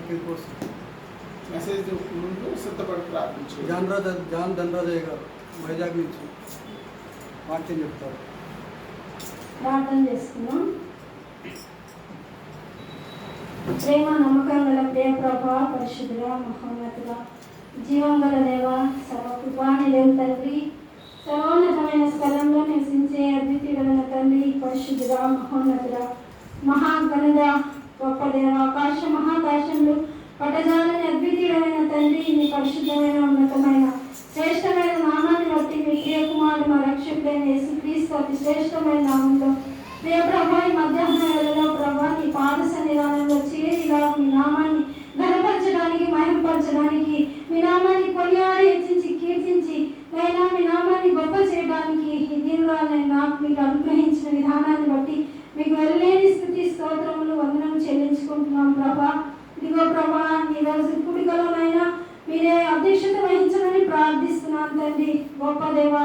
కోసం మెసేజ్ ముందు సిద్ధపడి ప్రార్థించు. జాన్ ధనరాజయ్య గారు వైజాగ్ నుంచి వాక్యం చెప్తారు. ప్రార్థన చేసుకున్నాం. ప్రేమ నమ్మకం గల ప్రియ ప్రభా, పరిశుద్ధుల మహోన్నతుల జీవం గల దేవ, సర్వకృపానిధి తండ్రి, సర్వోన్నతమైన స్థలంలో నివసించే అద్వితీయుడైన తండ్రి, పరిశుద్ధుల మహోన్నతుల మహాగణుడ గొప్ప దేవ, ఆకాశ మహాకాశంలో పటజాలని అద్వితీయుడైన తండ్రి, నీ పరిశుద్ధమైన ఉన్నతమైన శ్రేష్టమైన నామాన్ని బట్టి మీ ప్రియ కుమారుడు మా రక్షకుడైన యేసుక్రీస్తు అతి శ్రేష్టమైన నామంలో ప్రియ ప్రభా, ఈ మధ్యాహ్న వేళలో ప్రభా నీ పాద సన్నిధానంలో చేరిలా మీ నామాన్ని ఘనపరచడానికి, మహిమపరచడానికి, మీ నామాన్ని కొనియాడి హెచ్చించి కీర్తించి నైనా మీ నామాన్ని గొప్ప చేయడానికి ఈ దీనిలో నాకు మీకు అనుగ్రహించిన విధానాన్ని బట్టి మీకు వెళ్ళలేని స్థుతి స్తోత్రములు వందనం చెల్లించుకుంటున్నాం ప్రభా. ఇదిగో ప్రభా, ఈ రోజు కుడికలోనైనా మీరే అధ్యక్షత వహించమని ప్రార్థిస్తున్నాను తండ్రి. గొప్ప దేవ,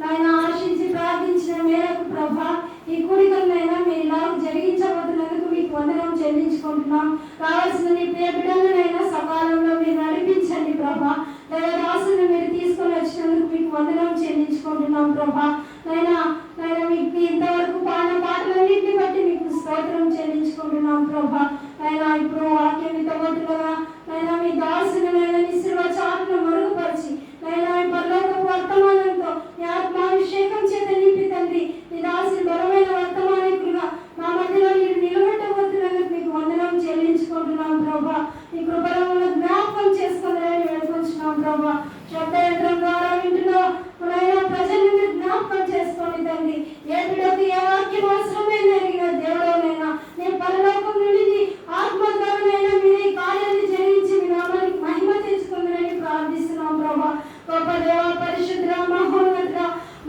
నాయన ఆశించి ప్రార్థించిన మేరకు ప్రభా ఈ కూడికలనైనా మీరు ఇలా జరిగించబోతున్నందుకు మీకు వందనం చెల్లించుకుంటున్నాం. కావాల్సిన నీ ప్రియ బిడ్డలనైనా సకాలంలో మీరు నడిపించండి ప్రభా. దైవదాసులను మీరు తీసుకొని వచ్చినందుకు మీకు వందనం చెల్లించుకుంటున్నాం ప్రభా. నైనా మీకు ఇంతవరకు పాడిన పాటలన్నింటిని బట్టి మీకు స్తోత్రం చెల్లించుకుంటున్నాం ప్రభా. నైనా ఇప్పుడు వాక్యం ఇంతవరకుగా నైనా మీ దాసులనైనా నిశ్చల చాటును మరుగుపరిచి నైనా ఈ పరలోకపు వర్తమానంతో మీ ఆత్మాభిషేకం చేత నింపి తండ్రి, మీ దాసుని బలమైన వర్తమానికులుగా మా మధ్యలో మీరు నిలబెట్టబోతున్నందుకు మీకు వందనం చెల్లించుకుంటున్నాం ప్రభా. ఈ కృపలను జ్ఞాపకం చేసుకుందని వేడుకుంటున్నాం ప్రభా. శబ్ద యంత్రం ద్వారా వింటున్నా ప్రజల్ని మీరు జ్ఞాపకం చేసుకోండి తండ్రి. ఏ బిడ్డకు ఏ వాక్యం అవసరమైన ఎరిగిన దేవుడైనా నేను పరలోకం నుండి ఆత్మ ద్వారానైనా మీరే కార్యాన్ని జరిగించి మీ నామానికి మహిమ తెచ్చుకుందని ప్రార్థిస్తున్నాం ప్రభా. గొప్ప దేవ, పరిశుద్ధ మహోన్నత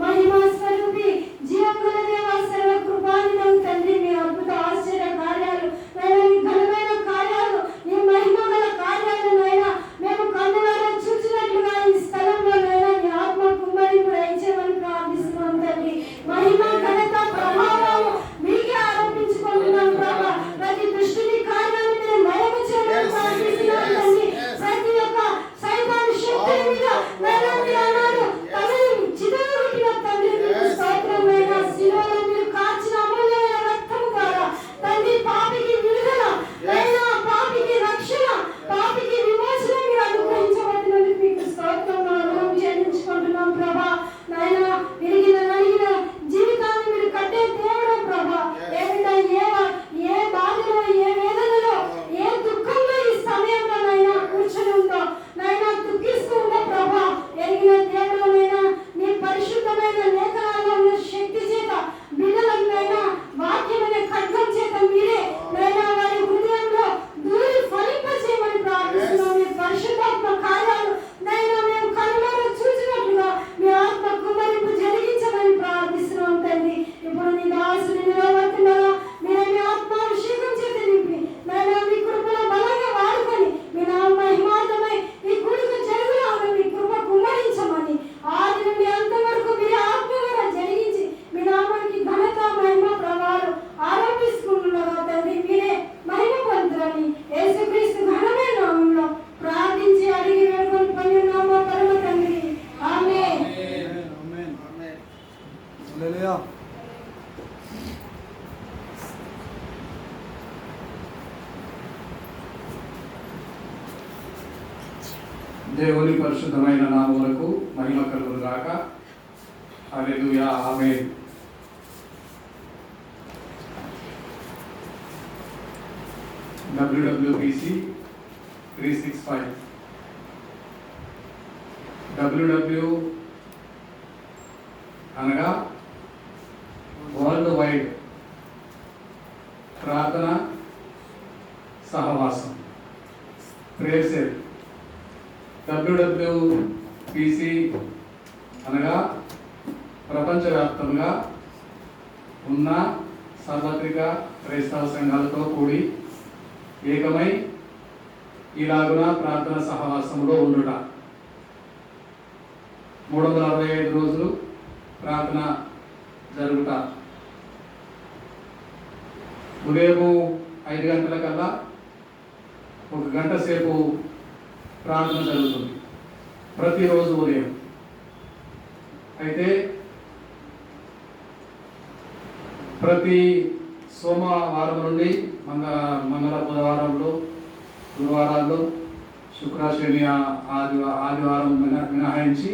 మహిమ స్వరూపి జీవముల దేవ, సర్వ కృపానిధి తండ్రి, మీ అద్భుత ఆశ్చర్య కార్యాలు నైనా, మీ ఘనమైన కార్యాలు, మీ మహిమ గల కార్యాలు నైనా మేము కన్నులారా చూచినట్లుగా ఈ స్థలంలో నైనా మీ ఆత్మ కుమ్మరింపు దయచేయమని ప్రార్థిస్తున్నాం తండ్రి. మహిమ ఘనత ప్రభావం మీకే ఆరోపించుకుంటున్నాం ప్రభా. ప్రతి దృష్టిని కార్యాన్ని మీరు మహిమ చేయమని ప్రార్థిస్తున్నాం తండ్రి. ప్రతి ఒక్క సైతాను శక్తుల మీద నైనా మీరు అన్నారు తమని చిదరగొట్టిన తండ్రి, మీకు స్తోత్రమైన శిలువలో మీరు కార్చిన అమూల్యమైన రక్తము ద్వారా తండ్రి పాపికి విడుదల నైనా, పాపికి రక్షణ, పాపికి విమోచన మీరు అనుగ్రహించబడినందుకు మీకు స్తోత్రం చెల్లించుకుంటున్నాం ప్రభా. నైనా విరిగిన నలిగిన జీవితాన్ని మీరు కట్టే దేవుడు ప్రభా. ఏ బాధలో, ఏ వేదనలో, ఏ దుఃఖంలో ఈ సమయంలో నైనా కూర్చొని ఉందో నైనా దుఃఖిస్తూ ఉందో ప్రభా, ఎరిగిన దేవుడునైనా నీ పరిశుద్ధమైన లేఖనాల్లో ఉన్న శక్తి చేత బిడ్డలనైనా వాక్యమైన ఖడ్గం చేత మీరే నైనా వారి హృదయంలో దూరి ఫలింపచేయమని ప్రార్థిస్తున్నాం. మీ పరిశుద్ధాత్మ కార్యాలు నైనా మేము కనులారా చూసినట్లుగా మీ ఆత్మ కుమ్మరింపు జరిగించమని ప్రార్థిస్తున్నాం తండ్రి. ఇప్పుడు నీ దాసుని నిలబడుతున్నారా మీరే మీ ఆత్మాభిషేకం చేత నింపి నైనా మీ కృపలో బలంగా వాడుకొని మీ నామ మహిమార్థమై ఈ కూడిక జరుగులాగా మీ కృప కుమ్మరించమని ఆది నుండి అంతవరకు మీరే ఆత్మగా జరిగించి మీ నామానికి ఘనత మహిమ ప్రభావాలు ఆరోపిస్తున్నారు తండ్రి. మీరే మహిమ పొందురని యేసుక్రీస్తు ఘనమైన నామంలో ప్రార్థించి అడిగి వేడుకొని పొందినామా పరమ తండ్రి. ఆమేన్. ఆమేన్. హల్లెలూయా. దేవుని పరిశుద్ధమైన నామములకు మహిమ కలుగును గాక. హల్లెలూయా. ఆమేన్. WWPC 365 WW అనగా వరల్డ్ వైడ్ ప్రార్థన సహవాసం, ప్రేయర్ సెల్. WWPC అనగా ప్రపంచవ్యాప్తంగా ఉన్న సార్వత్రిక క్రైస్తవ సంఘాలతో కూడి ఏకమై ఇలాగున ప్రార్థన సహవాసంలో ఉండుట. 365 రోజులు ప్రార్థన జరుగుట. ఉదయం 5 గంటలకల్లా 1 గంట సేపు ప్రార్థన జరుగుతుంది ప్రతిరోజు ఉదయం. అయితే ప్రతి సోమవారం నుండి మంగళ బుధవారంలో, గురువారాల్లో, శుక్ర శని ఆదివారం మినహాయించి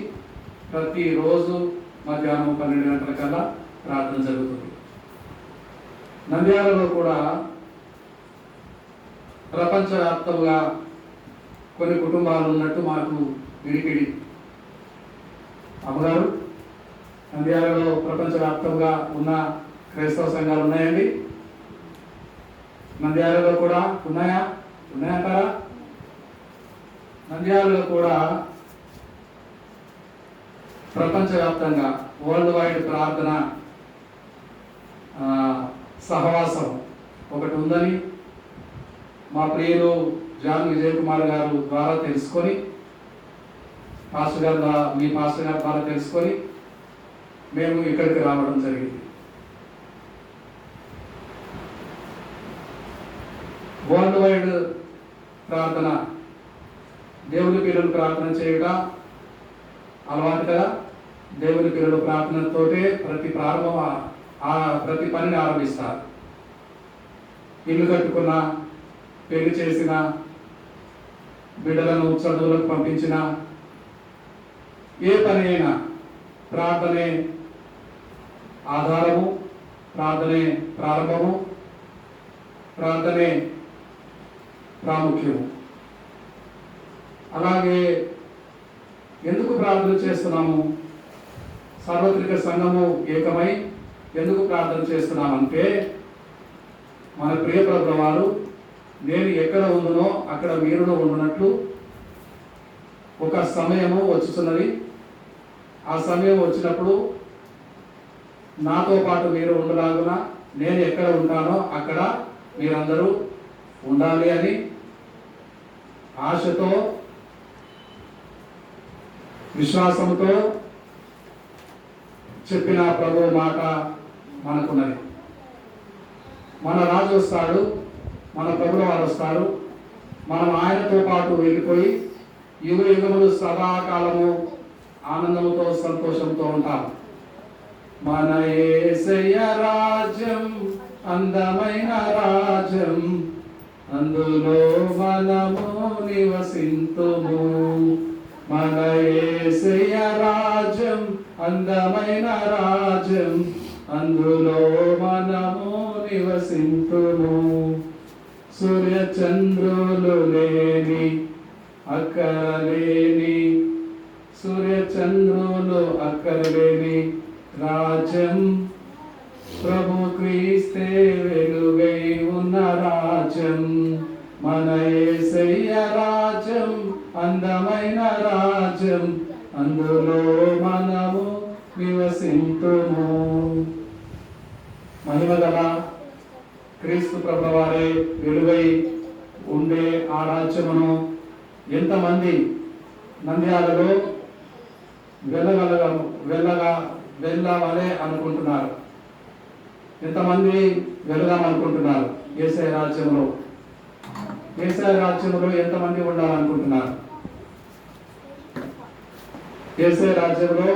ప్రతిరోజు మధ్యాహ్నం 12 గంటలకల్లా ప్రార్థన జరుగుతుంది. నంద్యాలలో కూడా ప్రపంచవ్యాప్తంగా కొన్ని కుటుంబాలు ఉన్నట్టు మాకు విడికిడి. అమ్మగారు, నంద్యాలలో ప్రపంచవ్యాప్తంగా ఉన్న క్రైస్తవ సంఘాలు ఉన్నాయండి? నంద్యాలలో కూడా ఉన్నాయంటారా? నంద్యాలలో కూడా ప్రపంచవ్యాప్తంగా వరల్డ్ వైడ్ ప్రార్థన సహవాసం ఒకటి ఉందని మా ప్రియులు జాన్ విజయ్ కుమార్ గారు ద్వారా తెలుసుకొని, మీ పాస్టర్ గారి ద్వారా తెలుసుకొని మేము ఇక్కడికి రావడం జరిగింది. వరల్డ్ వైడ్ ప్రార్థన, దేవుని పిల్లలు ప్రార్థన చేయుట అలవాటు కదా. దేవుని పిల్లలు ప్రార్థనతోటే ప్రతి పనిని ఆరంభిస్తారు. ఇల్లు కట్టుకున్న, పెళ్లి చేసిన, బిడ్డలను చదువులకు పంపించిన, ఏ పని అయినా ప్రార్థనే ఆధారము, ప్రార్థనే ప్రారంభము, ప్రార్థనే ప్రాముఖ్యము. అలాగే ఎందుకు ప్రార్థన చేస్తున్నాము? సార్వత్రిక సంఘము ఏకమై ఎందుకు ప్రార్థన చేస్తున్నామంటే, మన ప్రియ ప్రభువు వారు నేను ఎక్కడ ఉండునో అక్కడ మీరును ఉండునట్లు ఒక సమయము వచ్చుతున్నది. ఆ సమయం వచ్చినప్పుడు నాతో పాటు మీరు ఉండలాగున నేను ఎక్కడ ఉంటానో అక్కడ మీరందరూ ఉండాలి అని ఆశతో, విశ్వాసంతో చెప్పిన ప్రభు మాట మనకున్నది. మన రాజు వస్తాడు, మన ప్రభుల వారు వస్తారు. మనం ఆయనతో పాటు వెళ్ళిపోయి యుగ యుగములు సదాకాలము ఆనందంతో సంతోషంతో ఉంటాం. మన యేసయ్య రాజ్యం అందమైన రాజ్యం, అందులో మనము నివసింతుము. మన యేసయ్య రాజ్యం అందమైన రాజ్యం, అందులో మనము నివసింతుము. సూర్య చంద్రులు లేని అక్కరలేని, సూర్య చంద్రులు అక్కరలేని రాజ్యం, ప్రభు క్రీస్తే వెలుగై ఉన్న రాజ్యం. మన యేసయ్య రాజ్యం అందమైన రాజ్యం, అందులో మనము నివసింతుము. మహిమగల క్రీస్తు ప్రభుల వారే వెలుగై ఉండే ఆ రాజ్యమును ఎంతమంది నంద్యాలలో వెళ్ళాలే అనుకుంటున్నారు? ఎంతమంది వెళదామనుకుంటున్నారు? యేసయ్య రాజ్యంలో ఎంతమంది ఉండాలనుకుంటున్నారు? యేసయ్య రాజ్యంలో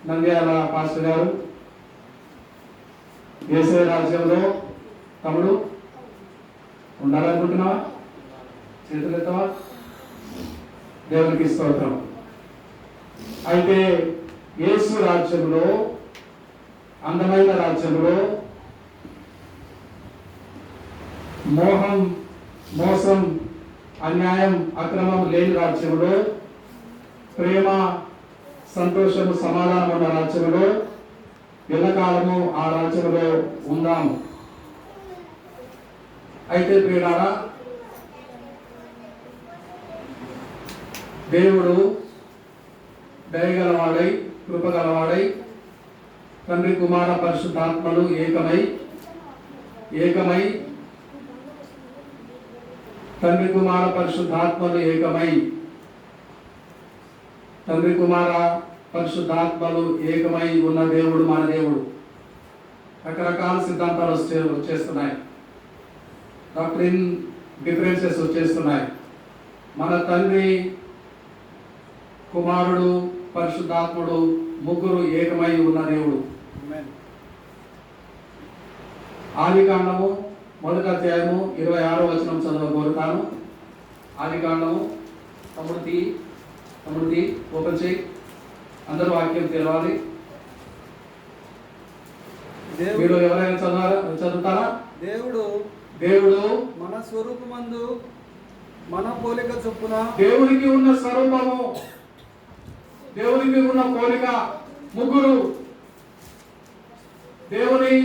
నంద్యాల పాస్టర్ గారు, యేసయ్య రాజ్యంలో తమ్ముడు ఉండాలనుకుంటున్నావా? చేతులు ఎత్తవా? దేవునికి స్తోత్రం. అయితే యేసు రాజ్యంలో, అందమైన రాజ్యంలో, మోసం, అన్యాయం, అక్రమం లేని రాజ్యంలో, ప్రేమ, సంతోషము, సమాధానం ఉన్న రాజ్యంలో ఎల్లకాలము ఆ రాజ్యంలో ఉందాము. అయితే ప్రియులారా, దేవుడు దయగలవాడై, కృపగలవాడై, తండ్రి కుమార పరిశుద్ధాత్మలు ఏకమై తండ్రి కుమార పరిశుద్ధాత్మలు ఏకమై తండ్రి కుమార పరిశుద్ధాత్మలు ఏకమై ఉన్న దేవుడు మన దేవుడు. రకరకాల సిద్ధాంతాలు వచ్చేస్తున్నాయి. డిఫరెన్సెస్ వచ్చేస్తున్నాయి. మన తండ్రి, కుమారుడు, పరిశుద్ధాత్ముడు ముగ్గురు ఏకమై ఉన్న దేవుడు. ఆదికాండము 1వ అధ్యాయము 26వ వచనం చదవగోరుతాను. ఆదికాండము తమ్ముడి ఓపెన్ చేయి, అందరూ వాక్యం తెలవాలి. మీరు ఎవరైనా చదువుతారా? దేవుడు మన స్వరూపమందు మన పోలిక చొప్పున, దేవునికి ఉన్న స్వరూపము, దేవునికి ఉన్న పోలిక ముగ్గురు, దేవుని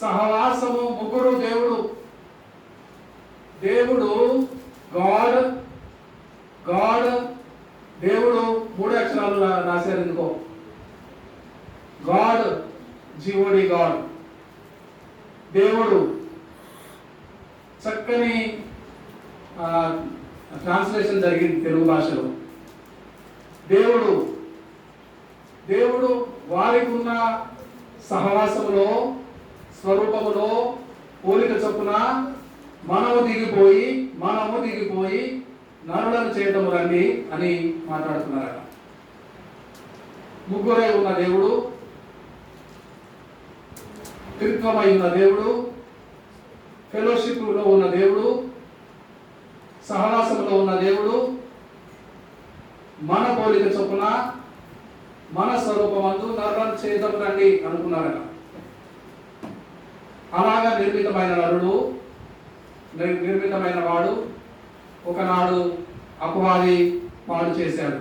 సహవాసము ముగ్గురు. దేవుడు గాడ్ దేవుడు 3 అక్షరాలు రాశారు ఎందుకో. God, జీవోడి God. దేవుడు చక్కని ట్రాన్స్లేషన్ జరిగింది తెలుగు భాషలో. దేవుడు వారికి ఉన్న సహవాసములో, స్వరూపములో, పోలిక చొప్పున మనము దిగిపోయి నరులను చేయటం రండి అని మాట్లాడుతున్నారట. ముగ్గురే ఉన్న దేవుడు, త్రిత్వమై ఉన్న దేవుడు, ఫెలోషిప్లో ఉన్న దేవుడు, సహవాసంలో ఉన్న దేవుడు, మన పోలిక చొప్పున మన స్వరూపమందు నరులను చేయటం రండి అనుకున్నారట. అలాగా నిర్మితమైన వాడు ఒకనాడు అపవాది పాడు చేశాడు.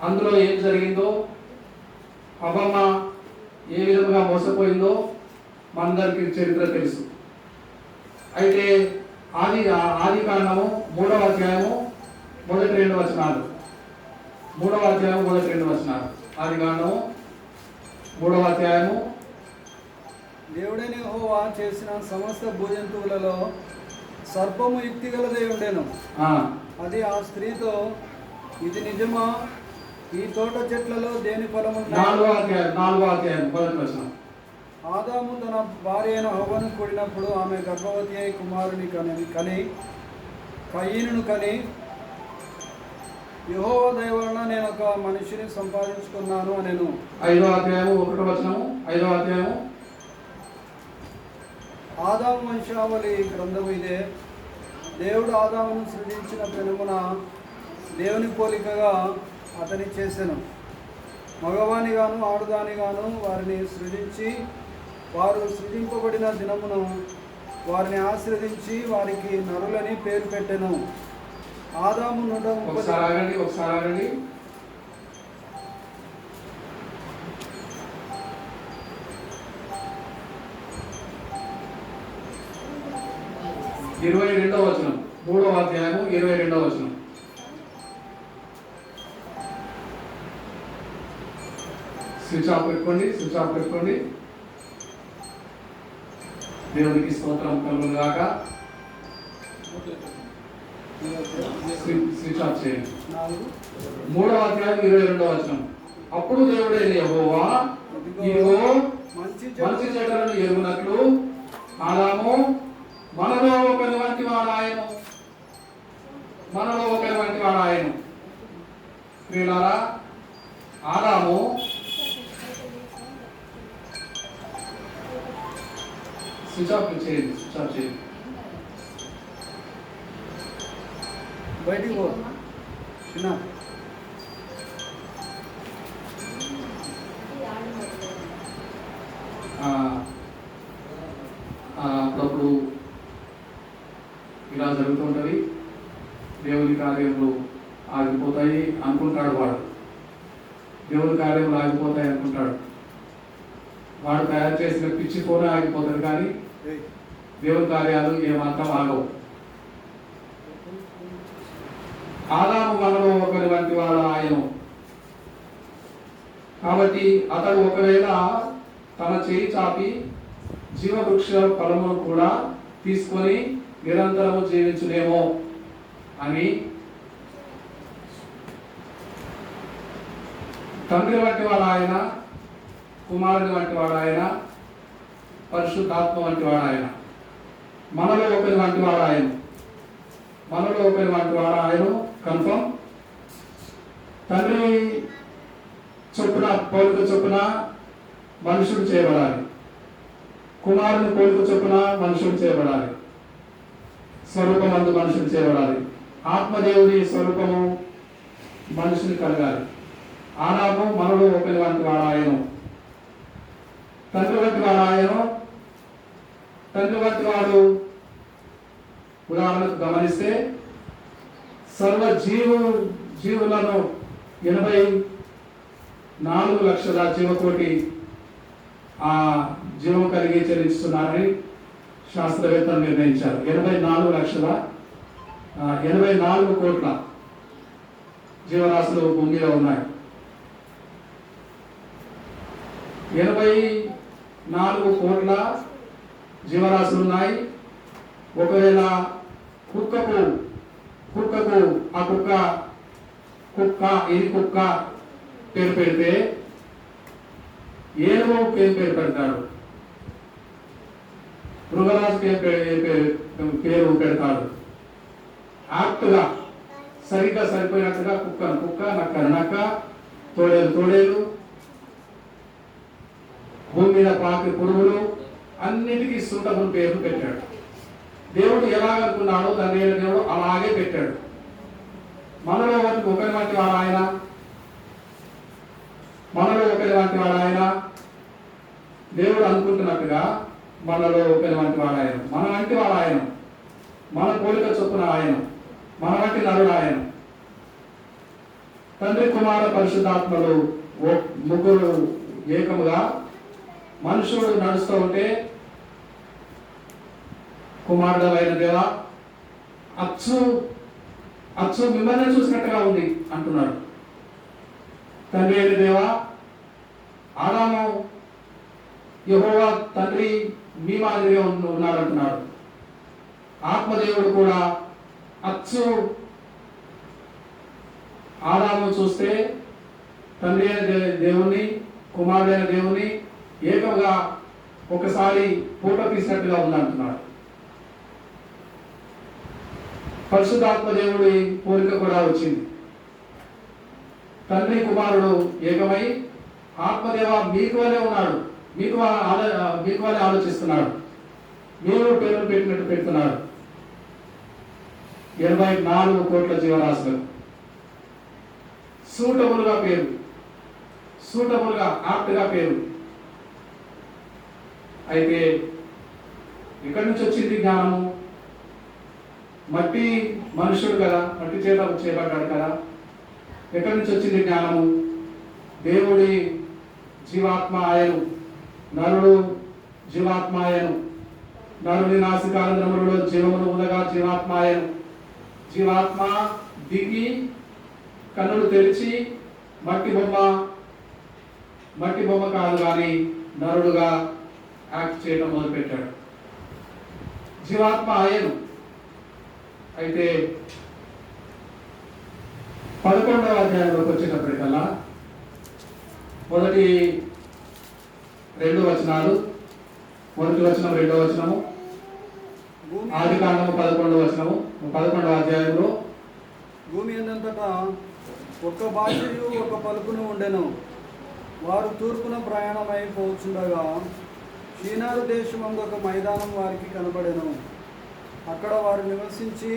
అందులో ఏం జరిగిందో, అవ్వమ్మ ఏ విధంగా మోసపోయిందో మనందరికీ చరిత్ర తెలుసు. అయితే ఆదికాండము 3వ అధ్యాయము మొదటి 2 వచనాలు. 3వ అధ్యాయం మొదటి 2 వచనాలు. ఆదికాండము 3వ అధ్యాయము. దేవుడైన యెహోవా చేసిన సమస్త భూజంతువులలో సర్పము యుక్తిగలదై ఉండెను. అది ఆ స్త్రీతో, ఇది నిజమా? ఈ తోట చెట్లలో దేని ఫలము? 4వ అధ్యాయం మొదటి వచనం. ఆదాము తన భార్య అయిన హవ్వను కూడినప్పుడు ఆమె గర్భవతి అయి కుమారుని కని కయీనును కని, యెహోవా దయ వలన నేను ఒక మనిషిని సంపాదించుకున్నాను అనెను. 5వ అధ్యాయము 1వ వచనము. 5వ అధ్యాయము. ఆదాము వంశావళి గ్రంథము ఇదే. దేవుడు ఆదామును సృజించిన పెనుమున దేవుని పోలికగా అతని చేసెను. మగవానిగాను ఆడుదానిగాను వారిని సృజించి, వారు సృజింపబడిన దినమును వారిని ఆశీర్వదించి వారికి నరులని పేరు పెట్టెను. ఆదాము 130 22వ వచనం. 3వ అధ్యాయము 22వ వచనం. స్విచ్ ఆఫ్ పెట్టుకోండి. దేవునికి స్తోత్రం కలుగును గాక. స్విచ్ ఆఫ్ చేయండి. 3వ అధ్యాయం 22వ వచనం. అప్పుడు దేవుడైన యెహోవా ఇదిగో మంచి చెడ్డలను ఎరుగునట్లు ఆదాము మనలో ఒకరి వంటి వాడాయను. ప్రియులారా, ఆదాము స్విచ్ ఆఫ్ చేయండి. బయటికి పో చిన్న. అప్పుడప్పుడు ఇలా జరుగుతుంటుంది. దేవుని కార్యములు ఆగిపోతాయి అనుకుంటాడు వాడు. దేవుని కార్యములు ఆగిపోతాయి అనుకుంటాడు. వాడు తయారు చేసిన పిచ్చి ఫోన్ ఆగిపోతుంది, కానీ దేవుని కార్యాలు ఏమాత్రం ఆగవు. ఆదాము మనలో ఒకరి వంటి వాడు ఆయను. కాబట్టి అతడు ఒకవేళ తన చేయి చాపి జీవవృక్ష ఫలమును కూడా తీసుకొని నిరంతరము జీవించునేమో అని తండ్రి వంటి వాడు ఆయన, కుమారుని వంటి వాడు ఆయన, పరిశుద్ధాత్మ వంటి వాడు ఆయన. మనలో ఒకరి వంటి వాడు ఆయన. మనలో ఒకరి వంటి వాడు ఆయన కన్ఫర్మ్. తండ్రి చొప్పున పోలిక చొప్పున మనుషుడు చేయబడాలి. కుమారుని పోలిక చొప్పున మనుషుడు చేయబడాలి. స్వరూపమందు మనుషుడు చేయబడాలి. ఆత్మదేవుని స్వరూపము మనుషుని కలగాలి. ఆదాము మనలో ఒకరి వంటి వాడు ఆయన. తండ్రి వంటి వాడు ఆయన. తండ్రి వంటి వాడు ఉదాహరణకు గమనిస్తే సర్వ జీవులను 84 లక్షల జీవకోటి ఆ జీవం కలిగి చెల్లిస్తున్నారని శాస్త్రవేత్తలు నిర్ణయించారు. 84 కోట్ల జీవరాశులు భూమిలో ఉన్నాయి. 84 కోట్ల జీవరాశులు ఉన్నాయి. ఒకవేళ కుక్కకు ఆ కుక్క ఇది కుక్క పేరు పెడితే ఏనుగుకి ఏం పేరు పెడతాడు? మృగరాజుకి ఏం పేరు పెడతాడు? యాక్ట్గా సరిగ్గా సరిపోయినట్టుగా కుక్క, నక్క, తోడేలు, భూమి మీద పాకి పురుగులు అన్నిటికీ సూటబుల్ పేర్లు పెట్టాడు. దేవుడు ఎలాగనుకున్నాడో తండ్రి దేవుడు అలాగే పెట్టాడు. మనలో ఒకరి వంటి వాడు ఆయన. మనలో ఒకరి వంటి వాడు ఆయన. దేవుడు అనుకుంటున్నట్టుగా మనలో ఒకరి వంటి వాడు ఆయన. మన వంటి వాడు ఆయన. మన పోలిక చొప్పున ఆయన. మన వంటి నరుడు ఆయన. తండ్రి కుమార పరిశుద్ధాత్మలు ముగ్గురు ఏకముగా మనుషుడు నడుస్తూ ఉంటే కుమారుడు అయిన దేవా అచ్చు మిమ్మల్ని చూసినట్టుగా ఉంది అంటున్నాడు. తండ్రి అయిన దేవా ఆదాము యెహోవా తండ్రి మీ మాదిరిగా ఉన్నాడు అంటున్నాడు. ఆత్మదేవుడు కూడా అచ్చు ఆదాము చూస్తే తండ్రి అయిన దేవుణ్ణి కుమారుడైన దేవుని ఏకంగా ఒకసారి ఫోటో తీసినట్టుగా ఉందంటున్నాడు. పరిశుద్ధాత్మ దేవుడి పోలిక కూడా వచ్చింది. తండ్రి కుమారుడు ఏకమై ఆత్మదేవ మీకు వలే ఉన్నాడు, మీకు వలే ఆలోచిస్తున్నాడు, మీరు పేర్లు పెట్టినట్టు పెడుతున్నాడు. 84 కోట్ల జీవరాశులు సూటబుల్గా పేరు, సూటబుల్గా ఆప్ట్గా పేరు. అయితే ఎక్కడి నుంచి వచ్చింది జ్ఞానము? మట్టి మనుషుడు కదా, మట్టి చేత చేపట్టాడు కదా. ఎక్కడి నుంచి వచ్చింది జ్ఞానము? దేవుడి జీవాత్మ ఆయను, నరుడు జీవాత్మ ఆయను. నరుని నాసికారంధ్రములలో జీవమును ఉండగా జీవాత్మ ఆయను. జీవాత్మ దిగి కన్నులు తెరిచి మట్టి బొమ్మ కాదు కానీ నరుడుగా యాక్ట్ చేయడం మొదలుపెట్టాడు. జీవాత్మ ఆయను. అయితే 11వ అధ్యాయంలోకి వచ్చేటప్పటికల్లా మొదటి 2 వచనాలు, మొదటి వచనం 2వ వచనము, ఆదికాండము 11వ వచనము, 11వ అధ్యాయంలో భూమి అంతటా ఒక్క భాషయు ఒక పలుకును ఉండెను. వారు తూర్పున ప్రయాణమై పోచుండగా షీనారు దేశమందు ఒక మైదానం వారికి కనబడెను. అక్కడ వారు నివసించి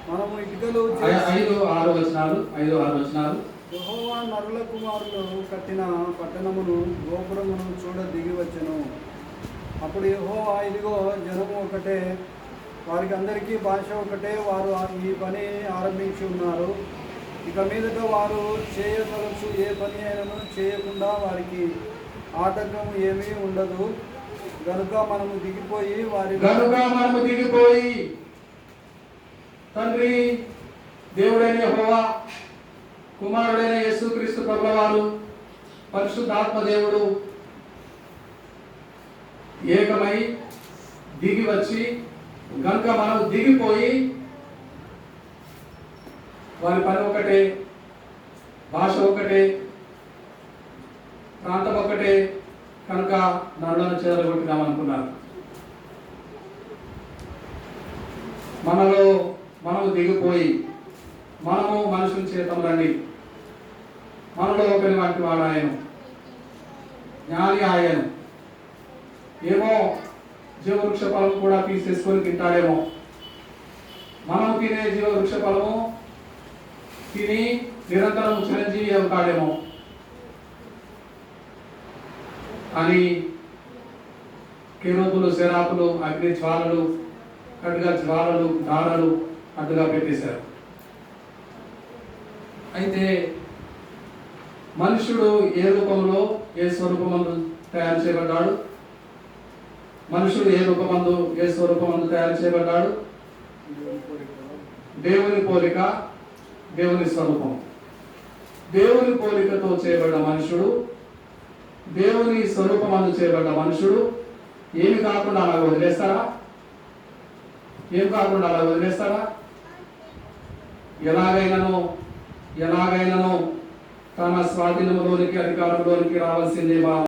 మనము ఇటుకలు 5-6 వచనాలు యెహోవా నరుల కుమారులు కట్టిన పట్టణమును గోపురమును చూడ దిగి వచ్చెను. అప్పుడు యెహోవా ఇదిగో జనము ఒకటే, వారికి అందరికీ భాష ఒకటే, వారు ఈ పని ఆరంభించి ఉన్నారు. ఇక మీదట వారు చేయతలచు ఏ పని అయినను చేయకుండా వారికి ఆటంకం ఏమీ ఉండదు. గనుక మనము దిగిపోయి తండ్రి దేవుడైన యెహోవా, కుమారుడైన యేసుక్రీస్తు ప్రభువారు, పరిశుద్ధాత్మ దేవుడు ఏకమై దిగి వచ్చి గనుక మనం దిగిపోయి వారి పని ఒకటే, భాష ఒకటే, ప్రాంతం ఒకటే, కనుక నరులను చెదరగొట్టినామనుకున్నారు. మనలో మనము దిగిపోయి మనము మనుషుల చేతం రండి. మనలో ఒకరి వంటి వాడు ఆయన, జ్ఞాని ఆయన. ఏమో జీవవృక్ష ఫలం కూడా తీసేసుకొని తింటాడేమో. మనం తినే జీవవృక్ష ఫలము తిని నిరంతరం చిరంజీవి అవుతాడేమో అని కెరూబులు, శరాపులు, అగ్ని జ్వాలలు, ఖడ్గ జ్వాలలు, దారాలు అడ్డుగా పెట్టేశారు. అయితే మనుషుడు ఏ రూపంలో, ఏ స్వరూపమందు తయారు చేయబడ్డాడు? మనుషుడు ఏ రూపమందు, ఏ స్వరూపమందు తయారు చేయబడ్డాడు? దేవుని పోలిక, దేవుని స్వరూపం. దేవుని పోలికతో చేయబడ్డ మనుషుడు, దేవుని స్వరూపమందు చేయబడ్డ మనుషుడు ఏమి కాకుండా అలా వదిలేస్తారా? ఏం కాకుండా అలా వదిలేస్తారా? ఎలాగైనానో తన స్వాధీనంలోనికి, అధికారంలోనికి రావాల్సిందే.